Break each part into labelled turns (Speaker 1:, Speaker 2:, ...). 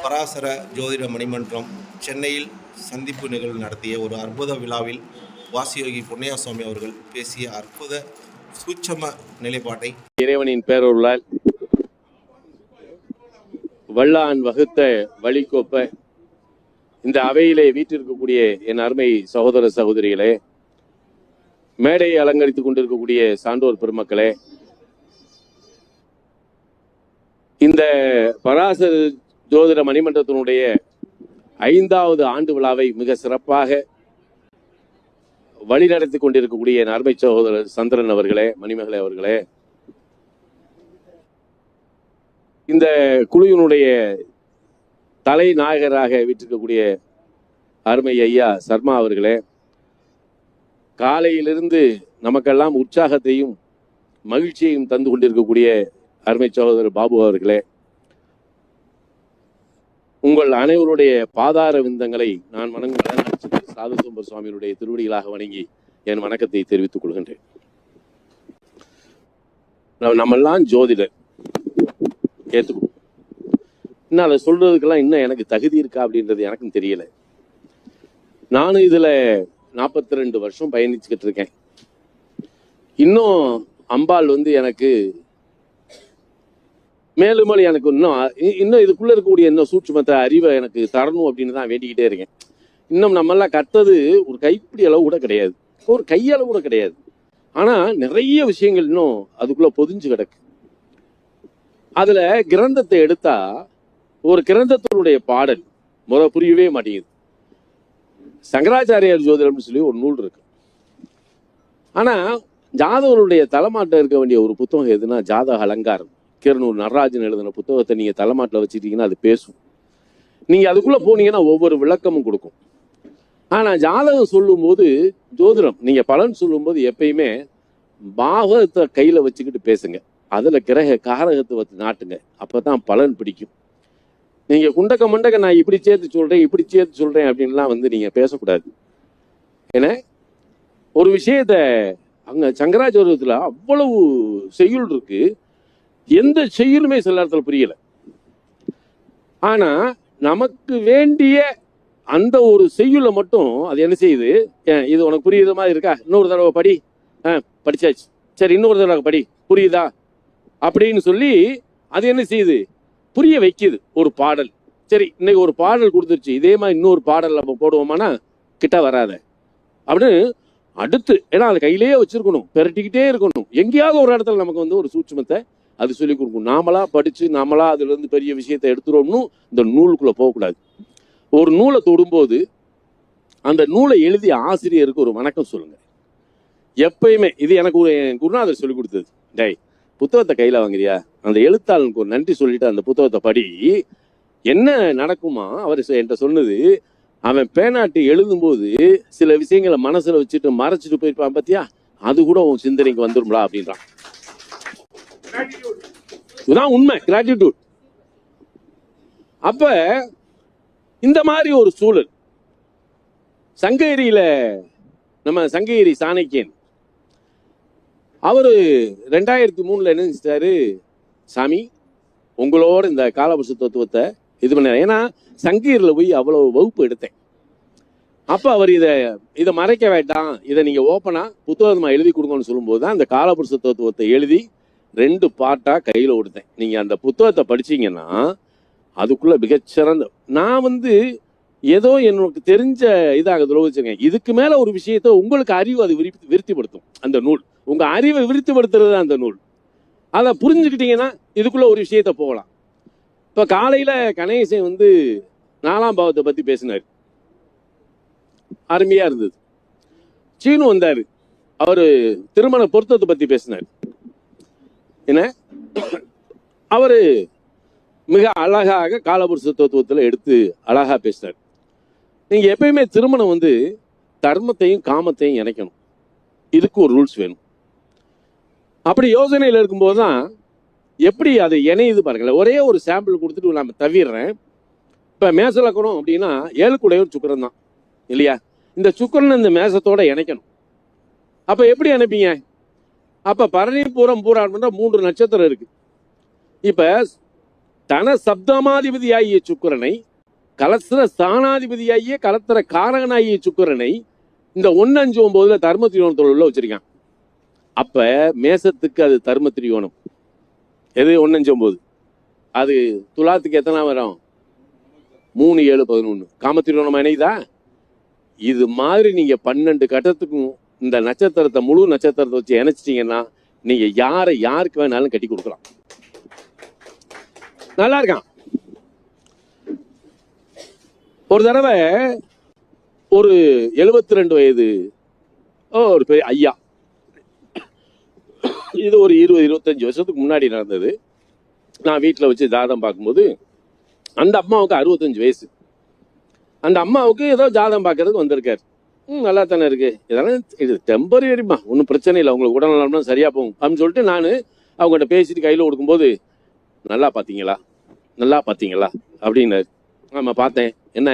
Speaker 1: பராசர ஜோதிட மணிமன்றம் சென்னையில் சந்திப்பு நிகழ்வு நடத்திய ஒரு அற்புத விழாவில் வாசியோகி பொன்னையாசுவாமி அவர்கள் பேசிய அற்புத சூட்சம நிலைப்பாட்டை
Speaker 2: இறைவனின் பேரொருளால் வல்லான் வகுத்த வழிகோப்ப இந்த அவையிலே வீற்றிருக்கக்கூடிய என் அருமை சகோதர சகோதரிகளே, மேடையை அலங்கரித்துக் கொண்டிருக்கக்கூடிய சான்றோர் பெருமக்களே, இந்த பராசர ஜோதிட மணிமன்றத்தினுடைய 5வது ஆண்டு விழாவை மிக சிறப்பாக வழிநடத்தி கொண்டிருக்கக்கூடிய என் அருமை சகோதரர் சந்திரன் அவர்களே, மணிமகளே அவர்களே, இந்த குழுவினுடைய தலைநாயகராக வீற்றிருக்கக்கூடிய அருமை ஐயா சர்மா அவர்களே, காலையிலிருந்து நமக்கெல்லாம் உற்சாகத்தையும் மகிழ்ச்சியையும் தந்து கொண்டிருக்கக்கூடிய அருமை சகோதரர் பாபு அவர்களே, உங்கள் அனைவருடைய பாதார விந்தங்களை நான் வணங்கும் சாதுசும்பர் சுவாமியுடைய திருவடிகளாக வணங்கி என் வணக்கத்தை தெரிவித்துக் கொள்கின்றேன். நம்மெல்லாம் ஜோதிடர் ஏத்துக்கணும். இன்னும் அதை சொல்றதுக்கெல்லாம் இன்னும் எனக்கு தகுதி இருக்கா அப்படின்றது எனக்கும் தெரியல. நானும் இதுல 42 வருஷம் பயணிச்சுக்கிட்டு இருக்கேன். இன்னும் அம்பாள் எனக்கு மேலும் எனக்கு இன்னும் இதுக்குள்ள இருக்கக்கூடிய இன்னும் சூட்சுமத்தை அறிவை எனக்கு தரணும் அப்படின்னு தான் வேண்டிக்கிட்டே இருக்கேன். இன்னும் நம்மெல்லாம் கத்தது ஒரு கைப்பிடி அளவு கூட கிடையாது, ஒரு கையளவு கூட கிடையாது. ஆனா நிறைய விஷயங்கள் இன்னும் அதுக்குள்ள பொதிஞ்சு கிடக்கு. அதுல கிரந்தத்தை எடுத்தா ஒரு கிரந்தத்தினுடைய பாடல் முறை புரியவே மாட்டேங்குது. சங்கராச்சாரியார் ஜோதிடம்னு சொல்லி ஒரு நூல் இருக்கு. ஆனா ஜாதகருடைய தலைமாட்டில் இருக்க வேண்டிய ஒரு புத்தகம் எதுனா ஜாதக அலங்காரம். கிருணூர் நடராஜன் எழுதின புத்தகத்தை நீங்க தலைமாட்டில் வச்சுட்டீங்கன்னா அது பேசும். நீங்க அதுக்குள்ள போனீங்கன்னா ஒவ்வொரு விளக்கமும் கொடுக்கும். ஆனா ஜாதகம் சொல்லும் போது, ஜோதிடம் நீங்க பலன் சொல்லும் போது எப்பயுமே பாகத்தை கையில வச்சுக்கிட்டு பேசுங்க. அதுல கிரக காரகத்தை வச்சு நாட்டுங்க. அப்பதான் பலன் பிடிக்கும். நீங்க குண்டக்க மண்டக்க நான் இப்படி சேர்த்து சொல்றேன் அப்படின்லாம் நீங்க பேசக்கூடாது. ஏன்னா ஒரு விஷயத்த அங்க சங்கராச்சாரியத்துல அவ்வளவு செய்யுள் இருக்கு. எந்த செய்யுளுமே சில இடத்துல புரியல. ஆனா நமக்கு வேண்டிய அந்த ஒரு செய்யுளை மட்டும் அது என்ன செய்யுது, இது உனக்கு புரியுற மாதிரி இருக்கா, இன்னொரு தடவை படி, படிச்சாச்சு, சரி இன்னொரு தடவை படி, புரியுதா அப்படின்னு சொல்லி அது என்ன செய்யுது, புரிய வைக்குது. ஒரு பாடல், சரி இன்னைக்கு ஒரு பாடல் கொடுத்துருச்சு, இதே மாதிரி இன்னொரு பாடல் நம்ம போடுவோமானா கிட்ட வராத அப்படின்னு அடுத்து, ஏன்னா அதை கையிலேயே வச்சிருக்கணும், பெரட்டிக்கிட்டே இருக்கணும். எங்கேயாவது ஒரு இடத்துல நமக்கு ஒரு சூட்சுமத்தை அது சொல்லி கொடுக்கும். நாமளா படிச்சு நாமளா அதுல இருந்து பெரிய விஷயத்தை எடுத்துறோம்னு இந்த நூலுக்குள்ள போகக்கூடாது. ஒரு நூலை தொடும்போது அந்த நூலை எழுதிய ஆசிரியருக்கு ஒரு வணக்கம் சொல்லுங்க. எப்பயுமே இது எனக்கு ஒரு குருநாதர் சொல்லி கொடுத்தது. டேய், புத்தகத்தை கையில வாங்குறியா, அந்த எழுத்தாளனுக்கு ஒரு நன்றி சொல்லிட்டு அந்த புத்தகத்தை படி. என்ன நடக்குமா அவர் என்கிட்ட சொன்னது, அவன் பேனாட்டி எழுதும்போது சில விஷயங்களை மனசுல வச்சுட்டு மறைச்சிட்டு போயிருப்பான் பாத்தியா, அது கூட உன் சிந்தனைக்கு வந்துரும்லா அப்படின்றான். இதுதான் உண்மை, கிராட்டிடியூட். அப்ப இந்த மாதிரி ஒரு சூழல் சங்ககிரியில நம்ம சங்ககிரி சாணக்கியன் அவரு 2003 என்ன செஞ்சிட்டாரு, சாமி உங்களோட இந்த காலபுருஷ தத்துவத்தை இது பண்ண, ஏன்னா சங்ககிரியில போய் அவ்வளவு வகுப்பு எடுத்தேன். அப்ப அவர் இதை மறைக்க வேண்டாம், இதை நீங்க ஓப்பனா புத்தகமா எழுதி கொடுங்கன்னு சொல்லும்போது தான் இந்த காலபுருஷ தத்துவத்தை எழுதி 2 பார்ட்டா கையில கொடுத்தேன். நீங்க அந்த புத்தகத்தை படிச்சீங்கன்னா அதுக்குள்ள மிகச்சிறந்த, நான் ஏதோ எனக்கு தெரிஞ்ச இதாக வச்சிருக்கேன். இதுக்கு மேல ஒரு விஷயத்த உங்களுக்கு அறிவு அது விருத்திப்படுத்தும். அந்த நூல் உங்க அறிவை விருத்திப்படுத்துறது அந்த நூல். அதை புரிஞ்சுக்கிட்டீங்கன்னா இதுக்குள்ள ஒரு விஷயத்த போகலாம். இப்ப காலையில கணேசன் 4ஆம் பாவத்தை பத்தி பேசினாரு, அருமையா இருந்தது. சீனு வந்தாரு, அவரு திருமண பொருத்தத்தை பத்தி பேசினார். என்ன அவரு மிக அழகாக காலபுருஷ தத்துவத்துல எடுத்து அழகா பேசினார். நீங்க எப்பயுமே திருமணம் தர்மத்தையும் காமத்தையும் இணைக்கணும். இதுக்கு ஒரு ரூல்ஸ் வேணும். அப்படி யோசனையில இருக்கும்போது தான் எப்படி அதை இணையுது பாருங்களேன். ஒரே ஒரு சாம்பிள் கொடுத்துட்டு நான் தவிர்றேன். இப்ப மேசலக்கணும் அப்படின்னா 7 கூடையும் சுக்கரம் தான் இல்லையா, இந்த சுக்கரன் இந்த மேசத்தோட இணைக்கணும். அப்ப எப்படி இணைப்பீங்க? அப்ப பரணி பூரம் பூரான் 3 நட்சத்திரம் இருக்கு. இப்ப தன சப்தமாதிபதியாகிய சுக்கிரனை, கலத்திர ஸ்தானாதிபதியாகிய கலத்திர காரகனாகிய சுக்கிரனை இந்த 1, 5, 9 தர்ம திரிகோணத்தோட உள்ள வச்சிருக்கான். அப்ப மேசத்துக்கு அது தர்ம திரிகோணம். எது 1, 5, 9? அது துலாத்துக்கு எத்தனை வரும்? 3, 7, 11 காமத்திரிகோணம் இணைதா? இது மாதிரி நீங்க 12 கட்டத்துக்கும் இந்த நட்சத்திரத்தை, முழு நட்சத்திரத்தை வச்சு இணைச்சிட்டீங்கன்னா நீங்க யாருக்கு வேணாலும் கட்டி கொடுக்கலாம். நல்லா இருக்கான். ஒரு தடவை ஒரு 72 வயது ஒரு பெரிய ஐயா, இது ஒரு 20-25 வருஷத்துக்கு முன்னாடி நடந்தது. நான் வீட்டில் வச்சு ஜாதகம் பார்க்கும்போது அந்த அம்மாவுக்கு 65 வயசு. அந்த அம்மாவுக்கு ஏதோ ஜாதகம் பார்க்கறதுக்கு வந்திருக்காரு. நல்லா தானே இருக்கு, இதெல்லாம் இது டெம்பரரிமா, ஒன்றும் பிரச்சனை இல்லை, உங்களுக்கு உடல்நலம்னா சரியா போகும் அப்படின்னு சொல்லிட்டு நான் அவங்ககிட்ட பேசிட்டு கையில் கொடுக்கும்போது, நல்லா பார்த்தீங்களா அப்படின்னாரு. ஆமாம் பார்த்தேன். என்ன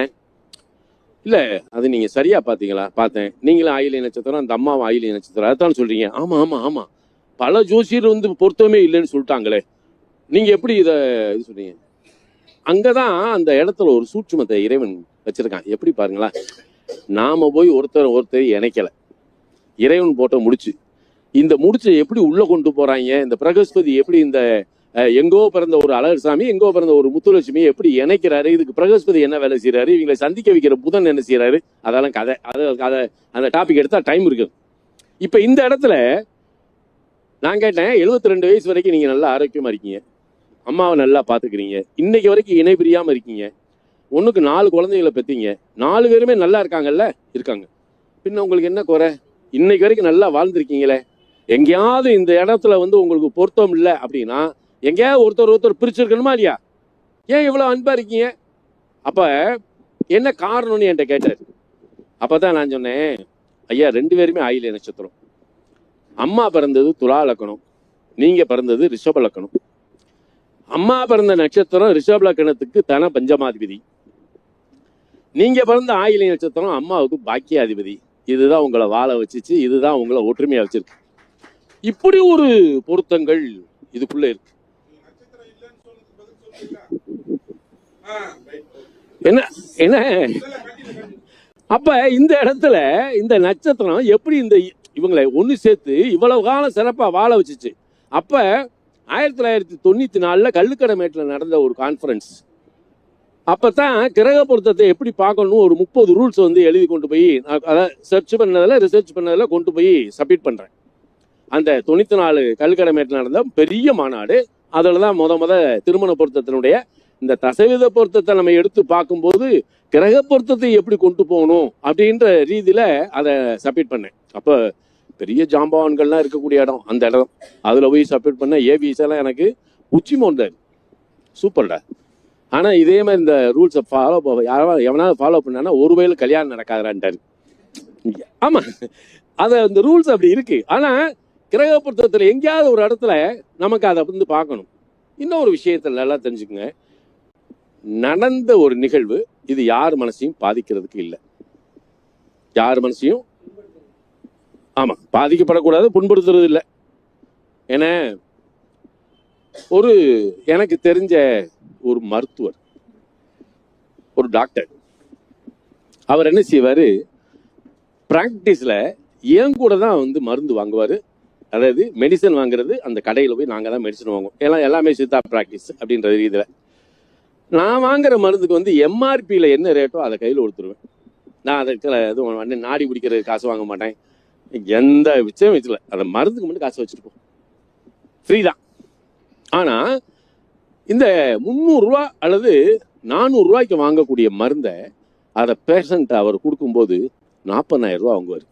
Speaker 2: இல்லை, அது நீங்கள் சரியா பார்த்தீங்களா? பார்த்தேன். நீங்களும் ஆயிலை நட்சத்திரம், அந்த அம்மாவும் ஆயிலை நட்சத்திரம், அதான் சொல்றீங்க. ஆமாம் பல ஜோசியர் பொருத்தமே இல்லைன்னு சொல்லிட்டாங்களே, நீங்கள் எப்படி இதை இது சொல்றீங்க? அங்கதான் அந்த இடத்துல ஒரு சூட்சுமத்தை இறைவன் வச்சிருக்கான். எப்படி பாருங்களா, நாம போய் ஒருத்தர் இணைக்கல, இறைவன் போட்ட முடிச்சு. இந்த முடிச்சை எப்படி உள்ள கொண்டு போறாங்க, இந்த பிரகஸ்பதி எப்படி இந்த எங்கோ பிறந்த ஒரு அழகர் சாமி, எங்கோ பிறந்த ஒரு முத்துலட்சுமி எப்படி இணைக்கிறாரு, இதுக்கு பிரகஸ்பதி என்ன வேலை செய்யறாரு, இவங்களை சந்திக்க வைக்கிற புதன் என்ன செய்யறாரு, அதெல்லாம் கதை. அதை அந்த டாபிக் எடுத்தா டைம் இருக்குது. இப்ப இந்த இடத்துல நான் கேட்டேன், 72 வயசு வரைக்கும் நீங்க நல்லா ஆரோக்கியமா இருக்கீங்க, அம்மாவை நல்லா பாத்துக்கிறீங்க, இன்னைக்கு வரைக்கும் இணை பிரியாம இருக்கீங்க, ஒண்ணுக்கு 4 குழந்தைகளை பெற்றீங்க, 4 பேருமே நல்லா இருக்காங்கல்ல? இருக்காங்க. பின்ன உங்களுக்கு என்ன குறை? இன்னைக்கு வரைக்கும் நல்லா வாழ்ந்திருக்கீங்களே. எங்கேயாவது இந்த இடத்துல உங்களுக்கு பொருத்தம் இல்லை அப்படின்னா எங்கேயாவது ஒருத்தர் பிரிச்சிருக்கணுமா இல்லையா? ஏன் இவ்வளவு அன்பா இருக்கீங்க? அப்ப என்ன காரணம்னு என்கிட்ட கேட்டாரு. அப்பதான் நான் சொன்னேன், ஐயா 2 பேருமே ஆயில்ய நட்சத்திரம். அம்மா பிறந்தது துலா லக்கணம், நீங்க பிறந்தது ரிஷப லக்கணம். அம்மா பிறந்த நட்சத்திரம் ரிஷப லக்கணத்துக்கு தன பஞ்சமாதிபதி, நீங்க பிறந்த ஆயில்ய நட்சத்திரம் அம்மாவுக்கு பாக்கியாதிபதி. இதுதான் உங்களை வாழ வச்சிச்சு, இதுதான் உங்களை ஒற்றுமையா வச்சிருக்கு. இப்படி ஒரு பொருத்தங்கள் இதுக்குள்ள இருக்கு. என்ன என்ன அப்ப இந்த இடத்துல இந்த நட்சத்திரம் எப்படி இந்த இவங்களை ஒண்ணு சேர்த்து இவ்வளவு காலம் சிறப்பா வாழ வச்சிச்சு. அப்ப 1994 கள்ளுக்கடமேட்டில் நடந்த ஒரு கான்ஃபரன்ஸ். அப்பதான் கிரக பொருத்தத்தை எப்படி பார்க்கணும் ஒரு 30 ரூல்ஸ் எழுதி கொண்டு போய், அதாவது ரிசர்ச் பண்ணதுல கொண்டு போய் சப்மிட் பண்றேன். அந்த 94 கள்ளுக்கடமேட்டில் நடந்த பெரிய மாநாடு. அதுலதான் முத திருமண பொருத்தத்தினுடைய இந்த தசைவித பொருத்தத்தை நம்ம எடுத்து பார்க்கும்போது கிரக பொருத்தத்தை எப்படி கொண்டு போகணும் அப்படின்ற ரீதியில அதை சப்மிட் பண்ணேன். அப்ப பெரிய ஜாம்பவான்கள்லாம் இருக்கக்கூடிய இடம் அந்த இடம். அதுல போய் சப்மிட் பண்ண ஏபிஎஸ் எல்லாம் எனக்கு உச்சி மோந்தாரு. சூப்பர்டா. ஆனா இதே மாதிரி இந்த ரூல்ஸை எவனாவது ஃபாலோ பண்ணா ஒருவேளை கல்யாணம் நடக்காதான்ட்டாரு. ஆமா, அத இந்த ரூல்ஸ் அப்படி இருக்கு. ஆனா கிரக பொருத்தத்துல எங்கேயாவது ஒரு இடத்துல நமக்கு அதை பார்க்கணும். இன்னொரு விஷயத்துல நல்லா தெரிஞ்சுக்கங்க, நடந்த ஒரு நிகழ்வு இது யார் மனசையும் பாதிக்கிறதுக்கு இல்லை, யார் மனசையும் ஆமா பாதிக்கப்படக்கூடாது, புண்படுத்துறது இல்லை. ஏன்னா ஒரு எனக்கு தெரிஞ்ச ஒரு மருத்துவர், ஒரு டாக்டர், அவர் என்ன செய்வாரு, பிராக்டிஸ்ல என் கூட தான் மருந்து வாங்குவாரு. அதாவது மெடிசன் வாங்குறது அந்த கடையில் போய் நாங்கள் தான் மெடிசன் வாங்குவோம். எல்லாமே சித்தா ப்ராக்டிஸ் அப்படின்ற ரீதியில் நான் வாங்குற மருந்துக்கு எம்ஆர்பியில் என்ன ரேட்டோ அதை கையில் கொடுத்துருவேன். நான் அதுக்கு எதுவும் நாடி பிடிக்கிறது காசு வாங்க மாட்டேன், எந்த விஷயம் வச்சுல அந்த மருந்துக்கு மட்டும் காசு வச்சுருப்போம், ஃப்ரீ தான். ஆனால் இந்த 300 ரூபா அல்லது 400 ரூபாய்க்கு வாங்கக்கூடிய மருந்தை அதை பேஷண்ட் அவர் கொடுக்கும்போது 40,000 ரூபா வாங்குவார்.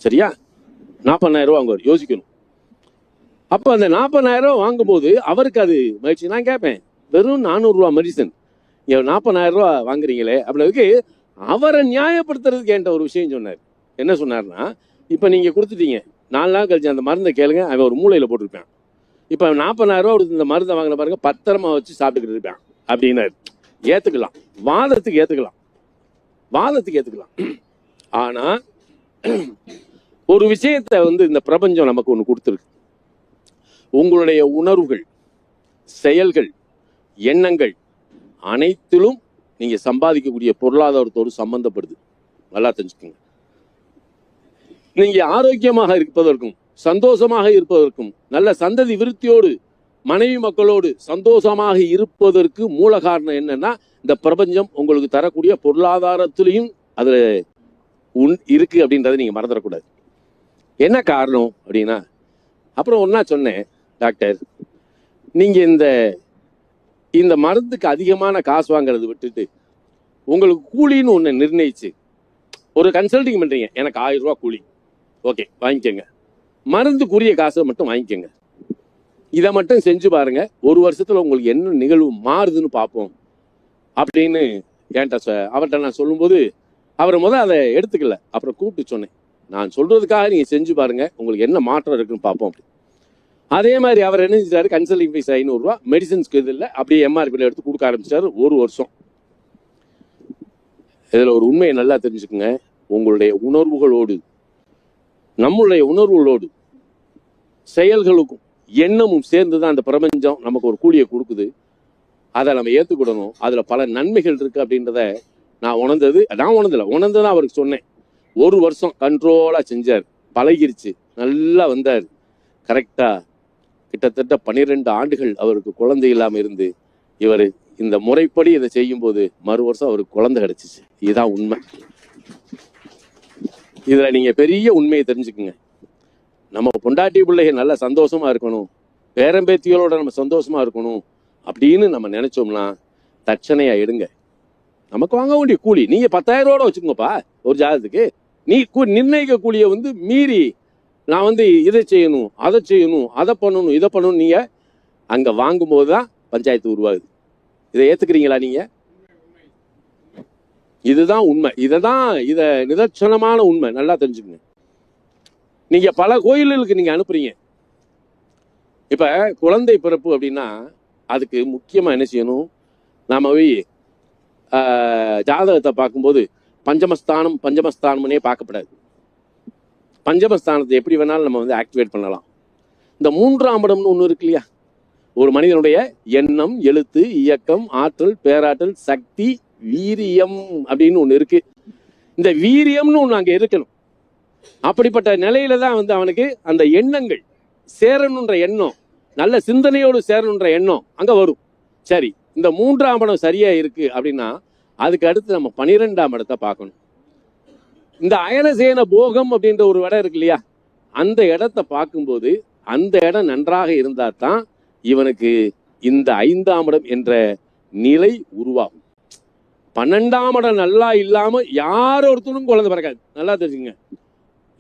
Speaker 2: சரியா? 40,000 ரூபா வாங்குவார். யோசிக்கணும். அப்போ அந்த 40,000 ரூபா வாங்கும்போது அவருக்கு அது மகிழ்ச்சி. நான் கேட்பேன், வெறும் 400 ரூபா மெடிசன் 40,000 ரூபா வாங்குறீங்களே அப்படிக்கு அவரை நியாயப்படுத்துறதுக்கு என்கிட்ட ஒரு விஷயம் சொன்னார். என்ன சொன்னார்னா, இப்போ நீங்கள் கொடுத்துட்டீங்க, 4 நாள் கழிச்சு அந்த மருந்தை கேளுங்க, அவன் ஒரு மூளையில் போட்டிருப்பேன். இப்போ 40,000 ரூபா கொடுத்து இந்த மருந்தை வாங்கின பாருங்க, பத்திரமா வச்சு சாப்பிட்டுக்கிட்டு இருப்பேன் அப்படின்னாரு. ஏற்றுக்கலாம், வாதத்துக்கு ஏற்றுக்கலாம். ஆனா ஒரு விஷயத்தை இந்த பிரபஞ்சம் நமக்கு ஒன்று கொடுத்துருக்கு. உங்களுடைய உணர்வுகள், செயல்கள், எண்ணங்கள் அனைத்திலும் நீங்க சம்பாதிக்கக்கூடிய பொருளாதாரத்தோடு சம்பந்தப்படுது. நல்லா தெரிஞ்சுக்கோங்க. நீங்க ஆரோக்கியமாக இருப்பதற்கும் சந்தோஷமாக இருப்பதற்கும் நல்ல சந்ததி விருத்தியோடு மனைவி மக்களோடு சந்தோஷமாக இருப்பதற்கு மூல காரணம் என்னன்னா, இந்த பிரபஞ்சம் உங்களுக்கு தரக்கூடிய பொருளாதாரத்திலையும் அதுல இருக்கு அப்படின்றத நீங்க மறந்துடக்கூடாது. என்ன காரணம் அப்படின்னா, அப்புறம் ஒன்னா சொன்னேன், டாக்டர் நீங்க இந்த மருந்துக்கு அதிகமான காசு வாங்குறது விட்டுட்டு உங்களுக்கு கூலின்னு ஒன்று நிர்ணயிச்சு ஒரு கன்சல்டிங் பண்றீங்க, எனக்கு 1000 ரூபா கூலி, ஓகே வாங்கிக்கோங்க, மருந்துக்குரிய காசை மட்டும் வாங்கிக்கோங்க, இதை மட்டும் செஞ்சு பாருங்க, ஒரு வருஷத்துல உங்களுக்கு என்ன நிகழ்வு மாறுதுன்னு பார்ப்போம் அப்படின்னு அவர்கிட்ட நான் சொல்லும்போது அவர் அதை எடுத்துக்கல. அப்புறம் கூப்பிட்டு சொன்னேன், நான் சொல்றதுக்காக நீங்க செஞ்சு பாருங்க, உங்களுக்கு என்ன மாற்றம் இருக்குன்னு பார்ப்போம் அப்படி. அதே மாதிரி அவர் என்ன செஞ்சாரு, கன்சல்டிங் ஃபீஸ் 500 ரூபா, மெடிசன்ஸ்க்கு இது இல்லை, அப்படியே எம்ஆர்பியில் எடுத்து கொடுக்க ஆரம்பிச்சாரு. ஒரு வருஷம். இதுல ஒரு உண்மையை நல்லா தெரிஞ்சுக்குங்க, உங்களுடைய உணர்வுகளோடு நம்மளுடைய உணர்வுகளோடு செயல்களுக்கும் எண்ணமும் சேர்ந்துதான் அந்த பிரபஞ்சம் நமக்கு ஒரு கூலியை கொடுக்குது. அதை நம்ம ஏற்றுக்கிடணும். அதுல பல நன்மைகள் இருக்கு அப்படின்றத நான் உணர்ந்ததான் அவருக்கு சொன்னேன். ஒரு வருஷம் கண்ட்ரோலா செஞ்சார், பழகிருச்சு, நல்லா வந்தார். கரெக்டா கிட்டத்தட்ட 12 ஆண்டுகள் அவருக்கு குழந்தை இல்லாம இருந்து இவர் இந்த முறைப்படி இதை செய்யும் போது மறு வருஷம் அவருக்கு குழந்தை கிடைச்சிச்சு. இதுதான் உண்மை. இதுல நீங்க பெரிய உண்மையை தெரிஞ்சுக்குங்க. நம்ம பொண்டாட்டி பிள்ளைகள் நல்ல சந்தோஷமா இருக்கணும், பேரம்பேத்திகளோட நம்ம சந்தோஷமா இருக்கணும் அப்படின்னு நம்ம நினைச்சோம்னா தட்சணையா எடுங்க. நமக்கு வாங்க வேண்டிய கூலி நீங்க 10,000 ரூபா வச்சுக்கோங்கப்பா ஒரு ஜாதத்துக்கு. நீ நிர்ணயிக்க கூலியை மீறி நான் இதை செய்யணும், அதை செய்யணும், அதை பண்ணணும், இதை பண்ணணும், நீங்க அங்க வாங்கும் போதுதான் பஞ்சாயத்து உருவாகுது. இதை ஏத்துக்கிறீங்களா நீங்க? இதுதான் உண்மை. இத நிதர்சனமான உண்மை. நல்லா தெரிஞ்சுக்கங்க. நீங்க பல கோயில்களுக்கு நீங்க அனுப்புறீங்க. இப்ப குழந்தை பிறப்பு அப்படின்னா அதுக்கு முக்கியமா என்ன செய்யணும், நாம போய் ஜாதகத்தை பார்க்கும்போது பஞ்சமஸ்தானம்னே பார்க்கப்படாது. பஞ்சமஸ்தானத்தை எப்படி வேணாலும் நம்ம ஆக்டிவேட் பண்ணலாம். இந்த 3ஆம் இடம்னு ஒண்ணு இருக்கு இல்லையா, ஒரு மனிதனுடைய எண்ணம், எழுத்து, இயக்கம், ஆற்றல், பேராற்றல், சக்தி, வீரியம் அப்படின்னு ஒண்ணு இருக்கு. இந்த வீரியம்னு ஒண்ணு அங்க இருக்கணும். அப்படிப்பட்ட நிலையில தான் அவனுக்கு அந்த எண்ணங்கள் சேரணுன்ற எண்ணம், நல்ல சிந்தனையோடு சேரணுன்ற எண்ணம் அங்க வரும். சரி, இந்த 3ஆம் இடம் சரியா இருக்கு அப்படின்னா அதுக்கு அடுத்து நம்ம 12ஆம் இடத்தை பார்க்கணும். இந்த அயனசேன போகம் அப்படின்ற ஒரு இடம் இருக்கு இல்லையா, அந்த இடத்தை பார்க்கும்போது அந்த இடம் நன்றாக இருந்தா தான் இவனுக்கு இந்த 5ஆம் இடம் என்ற நிலை உருவாகும். 12ஆம் இடம் நல்லா இல்லாம யார் ஒருத்தரும் குழந்தை பிறக்காது. நல்லா தெரிஞ்சுங்க.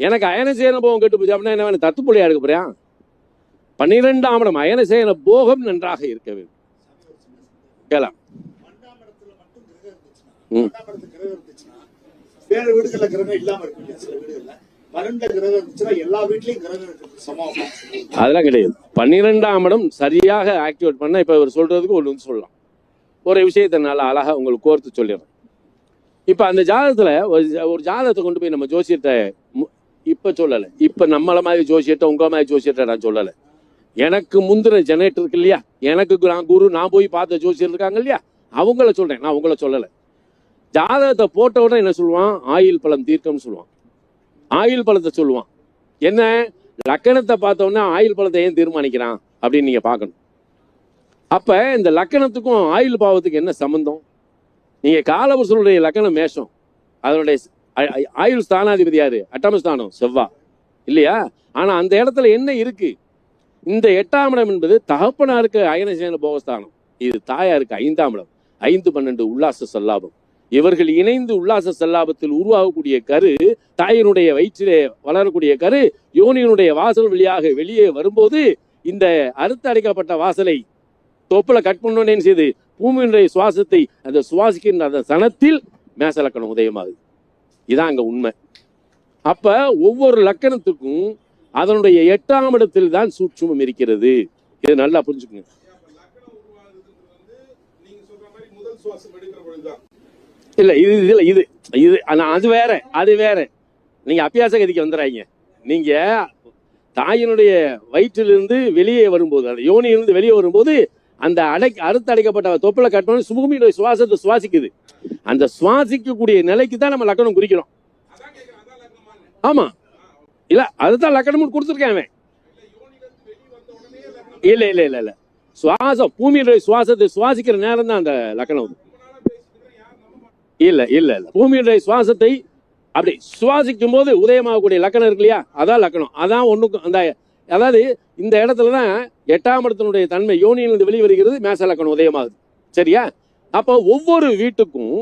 Speaker 2: எனக்கு அயனசேன போகம் கெட்டு போச்சு அப்படின்னா என்ன தத்துப்பொழியா எடுக்க போறியா? 12ஆம் இடம் அயனசேன போகம் நன்றாக இருக்க வேண்டும். கேலாம்
Speaker 3: வேற வீடுகள்ல கிரகம் இல்லாம இருக்கு. சில வீடுகள்ல 12 கிரகம் இருந்துச்சுன்னா எல்லா வீட்லயும் கிரகம் சமம்.
Speaker 2: அதெல்லாம் கிடையாது. 12ஆம் இடம் சரியாக ஆக்டிவேட் பண்ண இப்ப இவர் சொல்றதுக்கு ஒரு சொல்லலாம். ஒரு விஷயத்தை நல்லா அழகா உங்களுக்கு கோர்த்து சொல்லிடுறேன். இப்ப அந்த ஜாதகத்துல ஒரு ஜாதகத்தை கொண்டு போய் நம்ம ஜோசியத்தை இப்ப சொல்லலை. இப்ப நம்மள மாதிரி ஜோசியத்தை உங்க மாதிரி ஜோசியத்தை நான் சொல்லலை. எனக்கு முந்தின ஜெனரேட்டர் இருக்கு இல்லையா, எனக்கு குரு நான் போய் பார்த்த ஜோசியர் இருக்காங்க இல்லையா, அவங்கள சொல்றேன், நான் உங்களை சொல்லலை. ஜாதகத்தை போட்ட உடனே என்ன சொல்லுவான், ஆயுள் பலம் தீர்க்கம்னு சொல்லுவான். ஆயுள் பலத்தை சொல்லுவான். என்ன லக்கணத்தை பார்த்த உடனே ஆயுள் பலத்தை ஏன் தீர்மானிக்கிறான் அப்படின்னு நீங்க பார்க்கணும். அப்ப இந்த லக்கணத்துக்கும் ஆயுள் பாவத்துக்கு என்ன சம்பந்தம்? நீங்க காலபுருஷனுடைய லக்கணம் மேஷம், அதனுடைய ஆயுள் ஸ்தானாதிபதி யாரு? அட்டமஸ்தானம் செவ்வா இல்லையா? ஆனா அந்த இடத்துல என்ன இருக்கு, இந்த 8ஆம் இடம் என்பது தகப்பனாருக்கு அயனசேன போகஸ்தானம், இது தாயாருக்கு 5ஆம் இடம். 5-12 உல்லாச சல்லாபம். இவர்கள் இணைந்து உல்லாச சல்லாபத்தில் உருவாகக்கூடிய கரு, தாயினுடைய வயிற்றிலே வளரக்கூடிய கரு யோனியினுடைய வாசல் வழியாக வெளியே வரும்போது இந்த அறுத்து அடைக்கப்பட்ட வாசலை தொப்புல கட் பண்ணோன்னு செய்து பூமியினுடைய சுவாசத்தை அந்த சுவாசிக்கின்ற அந்த சனத்தில் மேச லக்கணம் உதயமாகுது. இதான் அங்க உண்மை. அப்ப ஒவ்வொரு லக்கணத்துக்கும் அதனுடைய 8ஆம் இடத்தில் தான் சூட்சுமம் இருக்கிறது. இது நல்லா புரிஞ்சுக்குங்க. இல்ல இது இதுல இது இது அது வேற, அது வேற. நீங்க அபியாச கதிக்கு வந்துடுறாங்க. நீங்க தாயினுடைய வயிற்றிலிருந்து வெளியே வரும்போது, அந்த யோனியிலிருந்து வெளியே வரும்போது அந்த அறுத்தடைக்கப்பட்ட தொப்பில கட்டணும் பூமியுடைய சுவாசத்தை சுவாசிக்குது. அந்த சுவாசிக்கக்கூடிய நிலைக்கு தான் நம்ம லக்கணம் குறிக்கிறோம். ஆமா, இல்ல அதுதான் லக்கணம் கொடுத்துருக்கேன் அவன். இல்ல இல்ல இல்ல இல்ல சுவாசம், பூமியுடைய சுவாசத்தை சுவாசிக்கிற நேரம் தான் அந்த லக்கணம். இல்ல இல்ல இல்ல பூமியுடைய சுவாசத்தை அப்படி சுவாசிக்கும் போது உதயமாகக்கூடிய லக்கணம் இருக்கு இல்லையா, அதான் லக்கணம். அதான் ஒண்ணுக்கும் அந்த, அதாவது இந்த இடத்துலதான் 8ஆம் இடத்தினுடைய தன்மை யோனியிலிருந்து வெளிவருகிறது, மேச லக்கணம் உதயமாகுது. சரியா? அப்போ ஒவ்வொரு வீட்டுக்கும்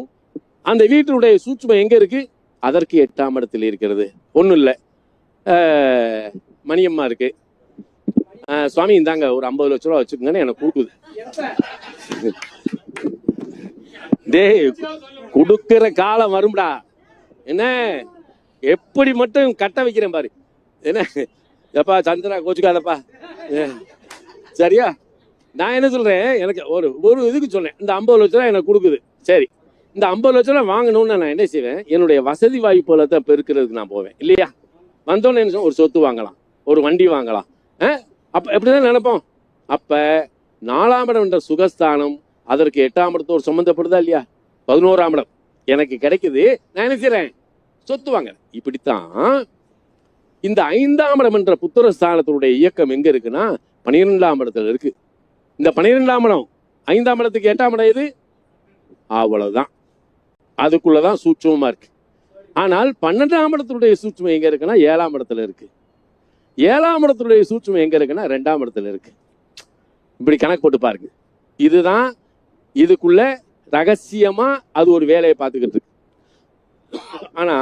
Speaker 2: அந்த வீட்டினுடைய சூட்சுமம் எங்க இருக்கு, அதற்கு 8ஆம் இடத்தில் இருக்கிறது. ஒண்ணும் இல்ல, மணியம்மா இருக்கு, சுவாமி இந்தாங்க ஒரு 50 லட்ச ரூபா வச்சுக்கோங்கன்னு எனக்கு கொடுக்குது. டேய், கொடுக்கிற காலம் வரும்டா. என்ன எப்படி மட்டும் கட்ட வைக்கிறேன் பாரு. என்ன எப்பா சந்திரா கோச்சுக்காதப்பா. சரியா? நான் என்ன சொல்றேன், எனக்கு ஒரு இதுக்கு சொன்னேன், இந்த 50 லட்ச ரூபா எனக்கு கொடுக்குது. சரி, இந்த 50 லட்ச ரூபா வாங்கணும்னு நான் என்ன செய்வேன், என்னுடைய வசதி வாய்ப்புகளை தான் பெருக்கிறதுக்கு நான் போவேன் இல்லையா? வந்தோன்னு என்ன ஒரு சொத்து வாங்கலாம், ஒரு வண்டி வாங்கலாம். அப்ப எப்படிதான் நினைப்போம். அப்ப 4ஆம் இடம் என்ற சுகஸ்தானம் அதற்கு 8ஆம் இடத்தோடு சம்பந்தப்படுதா இல்லையா? 11ஆம் இடம் எனக்கு கிடைக்குது, நான் என்ன செய்றேன், சொத்து வாங்க. இப்படித்தான் இந்த 5ஆம் இடம் என்ற புத்திரஸ்தானத்தினுடைய இயக்கம் எங்க இருக்குன்னா 12ஆம் இடத்துல இருக்கு. இந்த 12ஆம் இடம் 5ஆம் இடத்துக்கு 8ஆம் இடம் எது, அவ்வளவுதான். அதுக்குள்ளதான் சூட்சமா இருக்கு. ஆனால் 12ஆம் இடத்துடைய சூட்சம் எங்க இருக்குன்னா 7ஆம் இடத்துல இருக்கு. 7ஆம் இடத்துடைய சூட்சம் எங்க இருக்குன்னா 2ஆம் இடத்துல இருக்கு. இப்படி கணக்கு போட்டு பாருங்க. இதுதான் இதுக்குள்ள ரகசியமா அது ஒரு வேலையை பார்த்துக்கிட்டு இருக்கு. ஆனா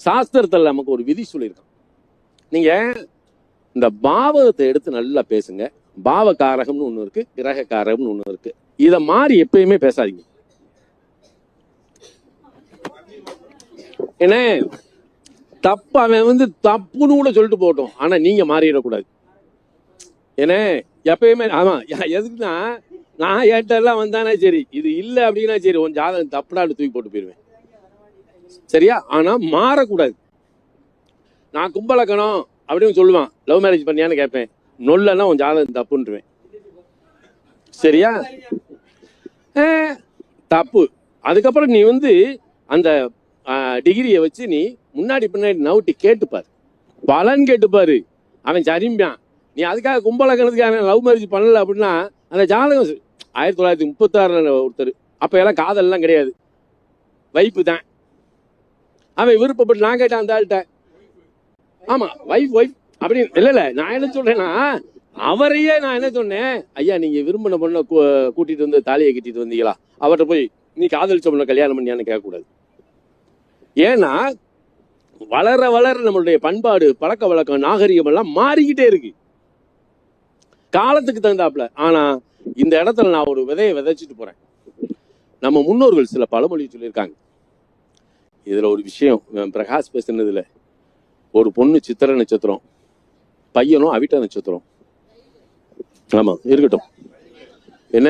Speaker 2: சாஸ்திரத்துல நமக்கு ஒரு விதி சொல்லியிருக்கோம். நீங்க இந்த பாவகத்தை எடுத்து நல்லா பேசுங்க. பாவகாரகம்னு ஒண்ணு இருக்கு, கிரக காரகம்னு ஒண்ணு இருக்கு. இத மாதிரி எப்பயுமே பேசாதீங்க. என்ன தப்பு அவன் தப்புன்னு கூட சொல்லிட்டு போட்டோம், ஆனா நீங்க மாறிடக்கூடாது. ஏன்னா எப்பயுமே ஆமா, எதுக்குன்னா நான் ஏட்டெல்லாம் வந்தானே சரி, இது இல்லை அப்படின்னா சரி, உன் ஜாதகம் தப்புடான்னு தூக்கி போட்டு போயிடுவேன். சரியா? ஆனா மாறக்கூடாது. நான் கும்பலக்கணும் அப்படின்னு சொல்லுவான், லவ் மேரேஜ் பண்ணியான்னு கேட்பேன், நொல்லன்னா உன் ஜாதகம் தப்புன்றுவேன். சரியா? தப்பு. அதுக்கப்புறம் நீ அந்த டிகிரியை வச்சு நீ முன்னாடி பின்னாடி நவுட்டி கேட்டுப்பாரு, பலன் கேட்டுப்பாரு. அவன் சரிம்பான். நீ அதுக்காக கும்பலக்கணத்துக்கு லவ் மேரேஜ் பண்ணல அப்படின்னா அந்த ஜாதகம் 1936 ஒருத்தர், அப்ப எல்லாம் காதல் எல்லாம் கிடையாது, வைப்பு தான். அவன் விருப்பப்பட்டு நான் கேட்டேன் அந்த ஆள்கிட்ட. ஆமா, வைஃப் அப்படின்னு இல்ல. நான் என்ன சொல்றேன்னா, அவரையே நான் என்ன சொன்னேன், ஐயா நீங்க விரும்பின பொண்ணை கூட்டிட்டு வந்து தாலியை கட்டிட்டு வந்தீங்களா, அவர்கிட்ட போய் நீ காதலிச்ச பொண்ணை கல்யாணம் பண்ணியான்னு கேட்கக்கூடாது. ஏன்னா வளர வளர நம்மளுடைய பண்பாடு, பழக்க வழக்கம், நாகரிகம் எல்லாம் மாறிக்கிட்டே இருக்கு காலத்துக்கு தகுந்தாப்புல. ஆனா இந்த இடத்துல நான் ஒரு விதையை விதைச்சிட்டு போறேன். நம்ம முன்னோர்கள் சில பழமொழி சொல்லியிருக்காங்க. இதுல ஒரு விஷயம், பிரகாஷ் பேசுனதுல, ஒரு பொண்ணு சித்திரை நட்சத்திரம், பையனும் அவிட்ட நட்சத்திரம். ஆமா இருக்கட்டும், என்ன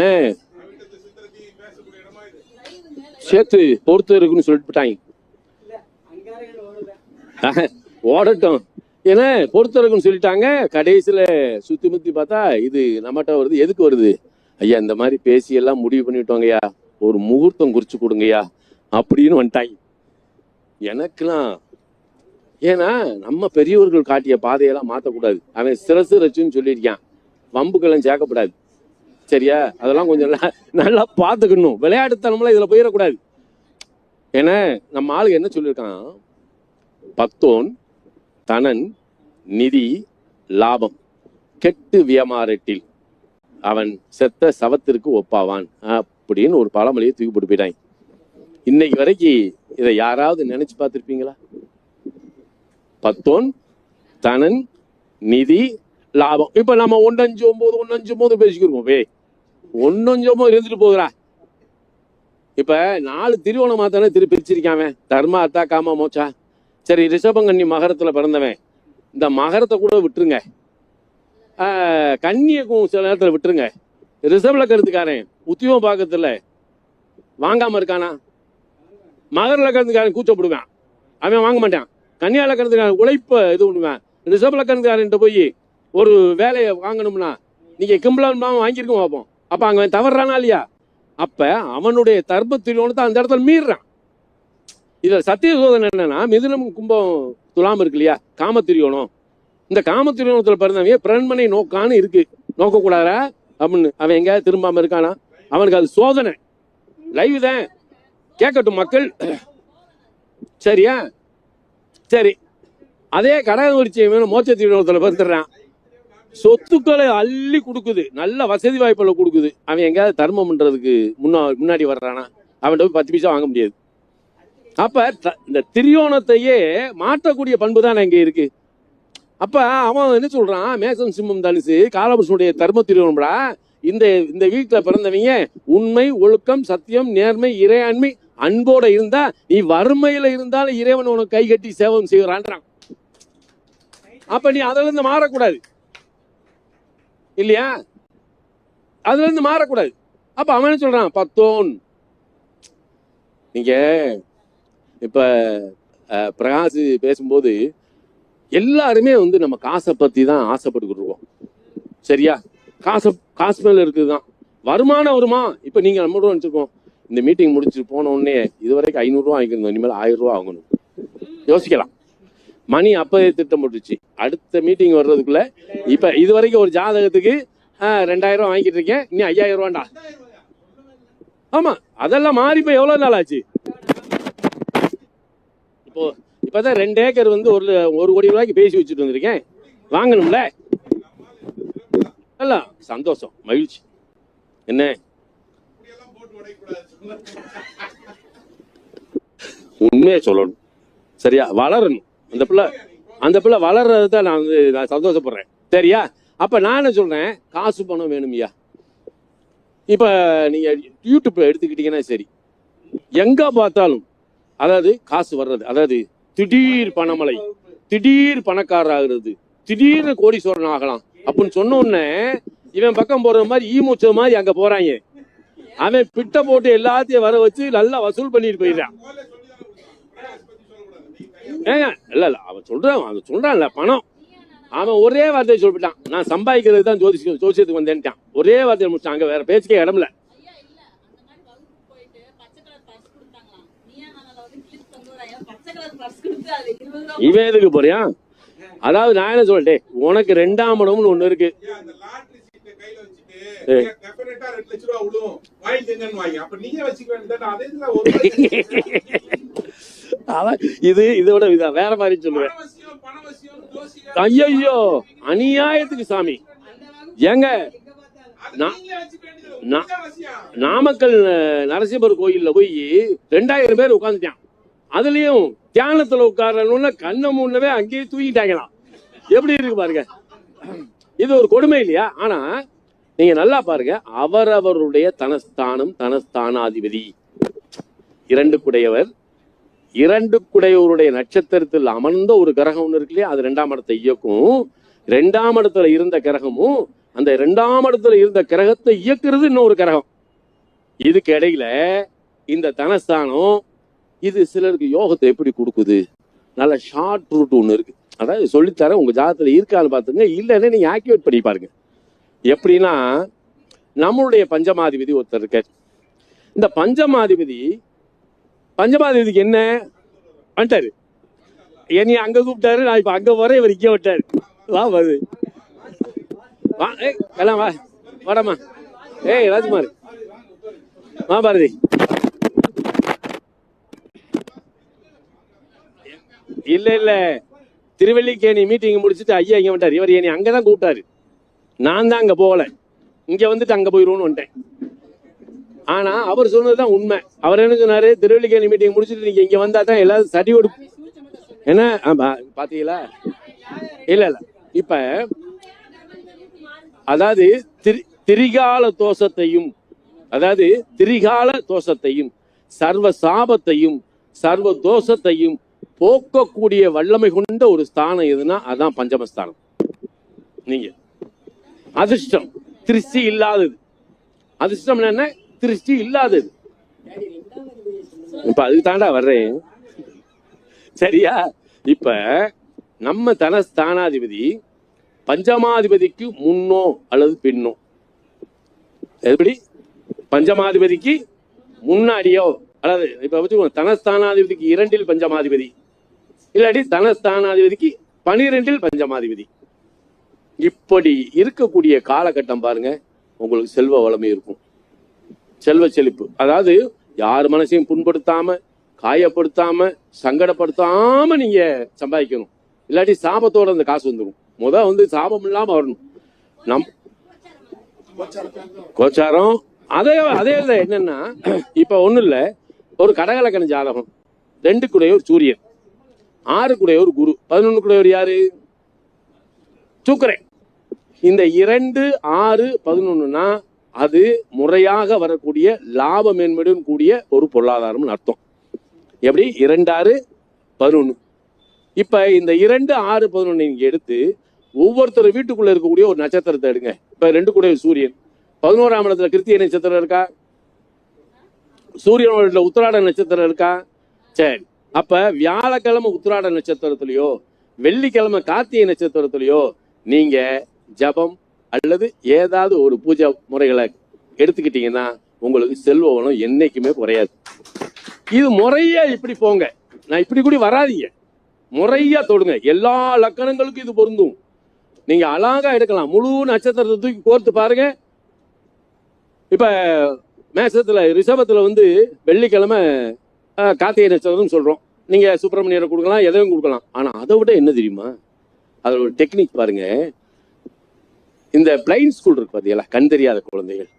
Speaker 2: சேர்த்து பொறுத்து இருக்குன்னு சொல்லிட்டுட்டாங்க. ஓடட்டும், ஏன்னா பொறுத்து இருக்குன்னு சொல்லிட்டாங்க. கடைசியில சுத்தி முத்தி பார்த்தா இது நம்மகிட்ட வருது. எதுக்கு வருது, ஐயா இந்த மாதிரி பேசி எல்லாம் முடிவு பண்ணிட்டோங்கய்யா, ஒரு முகூர்த்தம் குறிச்சு கொடுங்கய்யா அப்படின்னு வந்துட்டாங்க. எனக்குலாம் ஏன்னா நம்ம பெரியவர்கள் காட்டிய பாதையெல்லாம் மாற்றக்கூடாது. அவன் சிரசு ரச்சுன்னு சொல்லியிருக்கான், வம்புக்கெல்லாம் சேர்க்கப்படாது. சரியா? அதெல்லாம் கொஞ்சம் நல்லா பார்த்துக்கணும். விளையாட்டுத்தனம்லாம் இதுல போயிடக்கூடாது. ஏன்னா நம்ம ஆளுங்க என்ன சொல்லியிருக்கான், பத்தோன் தனன் நிதி லாபம் கெட்டு வியமாரட்டில் அவன் செத்த சவத்திற்கு ஒப்பாவான் அப்படின்னு ஒரு பழமொழியை தூக்கி போட்டு போயிட்டாங்க. இன்னைக்கு வரைக்கும் இதை யாராவது நினைச்சு பார்த்திருப்பீங்களா? பத்தோன் தனன் நிதி லாபம். இப்ப நம்ம 159 பேசிக்கிறோம். 159 இருந்துட்டு போகுறா. இப்ப 4 திருவோணமா தானே பிரிச்சிருக்காம, தர்மா அத்தா காமா மோச்சா. சரி, ரிஷபங்கன்னி மகரத்துல பிறந்தவன், இந்த மகரத்தை கூட விட்டுருங்க, கன்னியக்கும் சில நேரத்துல விட்டுருங்க. ரிஷபல கருத்துக்காரன் உத்தியோகம் பார்க்கறதுல வாங்காம இருக்கானா? மகர லக்கணத்துக்காரன் கூச்சப்படுவான், அவன் வாங்க மாட்டான். கன்னியா லக்கணத்துக்காரன் உழைப்ப இது பண்ணுவான். ரிஷப லக்கணத்துக்காரன் போய் ஒரு வேலையை வாங்கணும்னா நீங்க கிம்பளம் வாங்கியிருக்க பார்ப்போம். அப்ப அங்க தவறானா இல்லையா? அப்ப அவனுடைய தர்ம திரியோணத்தை அந்த இடத்துல மீறான். இதுல சத்திய சோதனை என்னன்னா, மிதுனம் கும்பம் துலாம் இருக்கு இல்லையா, காமத்திரியோணம். இந்த காமத்திரியோணத்துல பிறந்தவங்க பிரண்மனை நோக்கான்னு இருக்கு, நோக்கக்கூடாதா அப்படின்னு. அவன் எங்கேயாவது திரும்பாம இருக்கானா? அவனுக்கு அது சோதனை. லைவ் தான், கேட்கட்டும் மக்கள். சரியா? சரி, அதே கடக மோட்ச தீவிரத்துல பிறந்துடுறான், சொத்துக்களை அள்ளி கொடுக்குது, நல்ல வசதி வாய்ப்புகளை கொடுக்குது. அவன் எங்கேயாவது தர்மம் பண்றதுக்கு முன்னாடி வர்றானா? அவன் போய் 10 பைசா வாங்க முடியாது. அப்ப இந்த திரியோணத்தையே மாற்றக்கூடிய பண்பு தான் இங்க இருக்கு. அப்ப அவன் என்ன சொல்றான், மேசம் சிம்மம் தனுசு காலபுருஷனுடைய தர்ம திரியோணம்டா. இந்த வீட்டுல பிறந்தவங்க உண்மை, ஒழுக்கம், சத்தியம், நேர்மை, இறையாண்மை, அன்போட இருந்தா நீ வறுமையில இருந்தாலும் இறைவன் உனக்கு கை கட்டி சேவம் செய்கிறான்றான். அப்ப நீ அதுல இருந்து மாறக்கூடாது இல்லையா? அதுல இருந்து மாறக்கூடாது. அப்ப அவன் சொல்றான் பத்தோன். நீங்க இப்ப பிரகாஷ் பேசும்போது எல்லாருமே நம்ம காசை பத்தி தான் ஆசைப்பட்டுக்கிட்டு இருக்கோம். சரியா? காசு மேல இருக்குதுதான். வருமானம் வருமா? இப்ப நீங்க நம்ம ரூபா வச்சிருக்கோம், இந்த மீட்டிங் முடிச்சுட்டு போன உடனே இதுவரைக்கும் 500 ரூபா வாங்கிக்கணும், இனிமேல் 1000 ரூபா ஆகணும். யோசிக்கலாம். மணி அப்பவே திட்டம் போட்டுச்சு, அடுத்த மீட்டிங் வர்றதுக்குள்ள. இப்ப இது வரைக்கும் ஒரு ஜாதகத்துக்கு 2000 ரூபா வாங்கிட்டு இருக்கேன், இனி 5000 ரூபாண்டா. ஆமா, அதெல்லாம் மாறி போய் எவ்வளவு நாள் ஆச்சு? இப்பதான் 2 ஏக்கர் 1 கோடி ரூபாய்க்கு பேசி வச்சுட்டு வந்திருக்கேன். வாங்கணும்ல? இல்ல, சந்தோஷம், மகிழ்ச்சி. என்ன உண்மையை சொல்லணும். சரியா? வளரணும். அந்த பிள்ளை வளர்றதுதான் நான் சந்தோஷப்படுறேன். சரியா? அப்ப நான் என்ன சொல்றேன், காசு பணம் வேணும்யா. இப்ப நீங்க யூடியூப்ல எடுத்துக்கிட்டீங்கன்னா சரி, எங்க பார்த்தாலும் அதாவது காசு வர்றது, அதாவது திடீர் பணமழை, திடீர் பணக்காரர் ஆகுறது, திடீர்னு கோடீஸ்வரன் ஆகலாம் அப்படின்னு சொன்ன உடனே இவன் பக்கம் போற மாதிரி ஈமூச்ச மாதிரி அங்க போறாங்க. அவன் பிட்ட போட்டு எல்லாத்தையும் வர வச்சு நல்லா வசூல் பண்ணிட்டு போயிடுறான். ஏங்க இல்ல அவன் சொல்றான்ல பணம். அவன் ஒரே வார்த்தையை சொல்லிட்டான், நான் சம்பாதிக்கிறது தான் ஜோசியத்துக்கு வந்தேன்ட்டான். ஒரே வார்த்தையை முடிச்சான், அங்க வேற பேச்சுக்கே இடம்ல. இவன் எதுக்கு போறியா? அதாவது நான் என்ன சொல்லிட்டேன், உனக்கு 2ஆம் இடம்னு ஒண்ணு இருக்கு. இதோட வேற மாதிரி சொல்லுவேன். ஐயோ அநியாயத்துக்கு சாமி. ஏங்க நாமக்கல் நரசிம்மர் கோயில்ல போய் 2000 பேர் உட்கார்ந்துட்டான். அதுலயும் தியானத்துல உட்காரணும்னா கண்ணை முன்னவே அங்கேயே தூங்கிட்டாங்களாம். எப்படி இருக்கு பாருங்க, இது ஒரு கொடுமை இல்லையா? ஆனா நீங்க நல்லா பாருங்க, அவரவருடைய தனஸ்தானம், தனஸ்தானாதிபதி 2 குடையவர், 2 குடையவருடைய நட்சத்திரத்தில் அமர்ந்த ஒரு கிரகம் ஒண்ணு இருக்கு இல்லையா, அது 2ஆம் இடத்தை இயக்கும். 2ஆம் இடத்துல இருந்த கிரகமும் அந்த 2ஆம் இடத்துல இருந்த கிரகத்தை இயக்குறது இன்னொரு கிரகம். இதுக்கு இடையில இந்த தனஸ்தானம் இது சிலருக்கு யோகத்தை எப்படி கொடுக்குது? நல்ல ஷார்ட் ரூட் ஒண்ணு இருக்கு. அதாவது சொல்லித்தர, உங்க ஜாதகத்துல இருக்கான்னு பாத்துங்க, இல்லைன்னா நீங்க ஆக்டிவேட் பண்ணி பாருங்க. எப்படின்னா, நம்மளுடைய பஞ்சமாதிபதி ஒருத்தர் இருக்காரு. இந்த பஞ்சமாதிபதிக்கு என்ன பண்ணிட்டாரு, என்னைய அங்க கூப்பிட்டாரு, நான் இப்ப அங்க வர, இவர் இங்க விட்டாரு. வா வருது, வா எல்லாம் வா, வாடமா. ராஜ்குமார் வா, பாரதி. இல்ல திருவல்லிக்கேணி மீட்டிங் முடிச்சுட்டு ஐயா இங்க வந்துட்டாரு. இவர் என்னை அங்கதான் கூப்பிட்டாரு, நான் தான் அங்க போகல. இங்க வந்துட்டு அங்க போயிருவோம்னு வந்துட்டேன். ஆனா அவர் சொன்னதுதான் உண்மை. அவர் என்ன சொன்னாரு, திருவல்லிக்கேணி மீட்டிங் முடிச்சுட்டு நீங்க இங்க வந்தா தான் எல்லாரும் சர்டிஃபிகேட் என்ன பாத்தீங்களா? இல்ல இப்ப அதாவது திரிகால தோஷத்தையும் சர்வ சாபத்தையும் சர்வ தோஷத்தையும் போக்கக்கூடிய வல்லமை கொண்ட ஒரு ஸ்தானம் எதுனா அதான் பஞ்சமஸ்தானம். நீங்க அதிர்ஷ்டம் திருஷ்டி இல்லாதது. அதிர்ஷ்டம் என்ன? திருஷ்டி இல்லாதது. இப்ப அதுக்கு தாண்டா வர்றேன். சரியா? இப்ப நம்ம தனஸ்தானாதிபதி பஞ்சமாதிபதிக்கு முன்னோ அல்லது பின்னோ. எப்படி? பஞ்சமாதிபதிக்கு முன்னாடியோ அல்லது இப்ப வச்சுக்கோங்க, தனஸ்தானாதிபதிக்கு 2 பஞ்சமாதிபதி, இல்லாட்டி தனஸ்தானாதிபதிக்கு 12 பஞ்சமாதிபதி. இப்படி இருக்கக்கூடிய காலகட்டம் பாருங்க, உங்களுக்கு செல்வ வளமை இருக்கும், செல்வ செழிப்பு. அதாவது யார் மனசையும் புண்படுத்தாம, காயப்படுத்தாம, சங்கடப்படுத்தாம நீங்க சம்பாதிக்கணும். இல்லாட்டி சாபத்தோட அந்த காசு வந்துடும். வந்து சாபம் இல்லாம வரணும். நம் கோச்சாரம் அதே என்னன்னா, இப்ப ஒண்ணும் இல்ல, ஒரு கடகலக்கண ஜாதகம், 2 கூடையோர் சூரியன், 6 கூடையோர் குரு, 11 கூடையோர் யாரு? சுக்கிரன். இந்த 2, 6, 11னா அது முறையாக வரக்கூடிய லாப மேன்மையுடன் கூடிய ஒரு பொருளாதாரம் அர்த்தம். எப்படி? 2, 6, 11. இப்ப இந்த 2, 6, 11 நீங்க எடுத்து ஒவ்வொருத்தர் வீட்டுக்குள்ள இருக்கக்கூடிய ஒரு நட்சத்திரத்தை எடுங்க. இப்ப 2 கூடையோர் சூரியன், 11ஆம் இடத்துல கிருத்திகை நட்சத்திரம் இருக்கா? சூரியனோட உத்திராட நட்சத்திரம் இருக்கா? சரி, அப்ப வியாழக்கிழமை உத்திராட நட்சத்திரத்திலயோ வெள்ளிக்கிழமை கார்த்திகை நட்சத்திரத்திலயோ நீங்க ஜபம் அல்லது ஏதாவது ஒரு பூஜை முறைகளை எடுத்துக்கிட்டீங்கன்னா உங்களுக்கு செல்வ வளம் என்னைக்குமே குறையாது. இது முறையா இப்படி போங்க, நான் இப்படி கூட வராதீங்க, முறையா தொடுங்க. எல்லா லக்கணங்களுக்கும் இது பொருந்தும். நீங்க அழகா எடுக்கலாம். முழு நட்சத்திரத்தை தூக்கி கோர்த்து பாருங்க. இப்ப மேசத்துல ரிஷபத்துல வெள்ளிக்கிழமை கார்த்திகை நட்சத்திரம் சொல்றோம். நீங்க சுப்பிரமணியரை கொடுக்கலாம், எதையும் கொடுக்கலாம். ஆனா அதை விட என்ன தெரியுமா, அதோட ஒரு டெக்னிக் பாருங்க. இந்த பிளைண்ட் ஸ்கூல் இருக்கு பாத்தீங்களா, கண் தெரியாத குழந்தைகள்,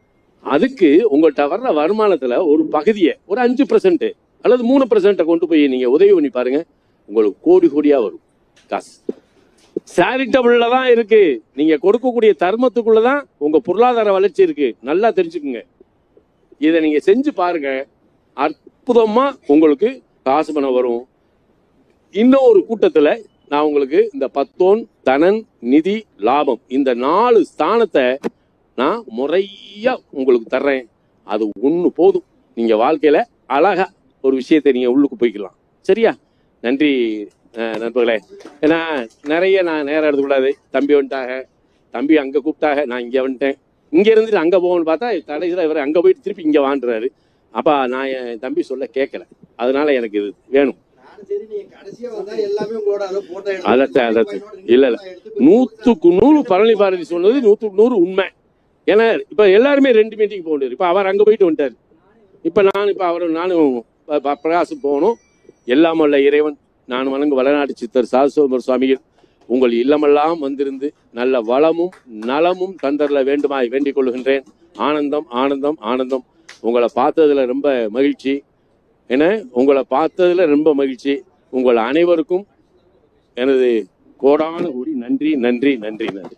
Speaker 2: அதுக்கு உங்கள்கிட்ட வர்ற வருமானத்துல ஒரு பகுதியை, ஒரு 5% அல்லது 3% கொண்டு போய் நீங்க உதவி பண்ணி பாருங்க, உங்களுக்கு கோடி கோடியா வரும் காசு. சேரிட்டபிள்ல தான் இருக்கு. நீங்க கொடுக்கக்கூடிய தர்மத்துக்குள்ளதான் உங்க பொருளாதார வளர்ச்சி இருக்கு. நல்லா தெரிஞ்சுக்குங்க. இதை நீங்க செஞ்சு பாருங்க, அற்புதமா உங்களுக்கு காசு பணம் வரும். இன்னும் ஒரு கூட்டத்துல நான் உங்களுக்கு இந்த 10 தனன், நிதி, லாபம், இந்த 4 ஸ்தானத்தை நான் முறையா உங்களுக்கு தர்றேன். அது ஒண்ணு போதும். நீங்க வாழ்க்கையில அழகா ஒரு விஷயத்தை நீங்க உள்ளுக்கு போய்க்கலாம். சரியா? நன்றி நண்பர்களே. ஏன்னா நிறைய நான் நேரம் எடுத்துக்கூடாது. தம்பி வந்துட்டாங்க, தம்பி அங்க கூப்பிட்டாங்க, நான் இங்க வந்துட்டேன். இங்க இருந்துட்டு அங்க போகணும்னு பார்த்தா கடைசியில் இவர் அங்க போயிட்டு திருப்பி இங்க வாண்டுறாரு. அப்ப நான் என் தம்பி சொல்ல கேட்கல, அதனால எனக்கு இது வேணும். இல்ல 100க்கு 100 பழனி பாரதி சொன்னது 100க்கு 100 உண்மை. ஏன்னா இப்ப எல்லாருமே 2 மீட்டிங் போக முடியாது. இப்ப அவர் அங்க போயிட்டு வந்துட்டாரு. இப்ப நானும் பிரகாசம் போகணும். எல்லாம் வல்ல இறைவன், நான் வணங்கு வளநாட்டு சித்தர் சாதுசிதம்பரம் சுவாமிகள் உங்கள் இல்லமெல்லாம் வந்திருந்து நல்ல வளமும் நலமும் தந்தரல வேண்டுமாய் வேண்டிக் கொள்கின்றேன். ஆனந்தம் ஆனந்தம் ஆனந்தம். உங்களை பார்த்ததுல ரொம்ப மகிழ்ச்சி. உங்களை பார்த்ததுல ரொம்ப மகிழ்ச்சி. உங்கள் அனைவருக்கும் எனது கோடான கூடி நன்றி நன்றி நன்றி நன்றி.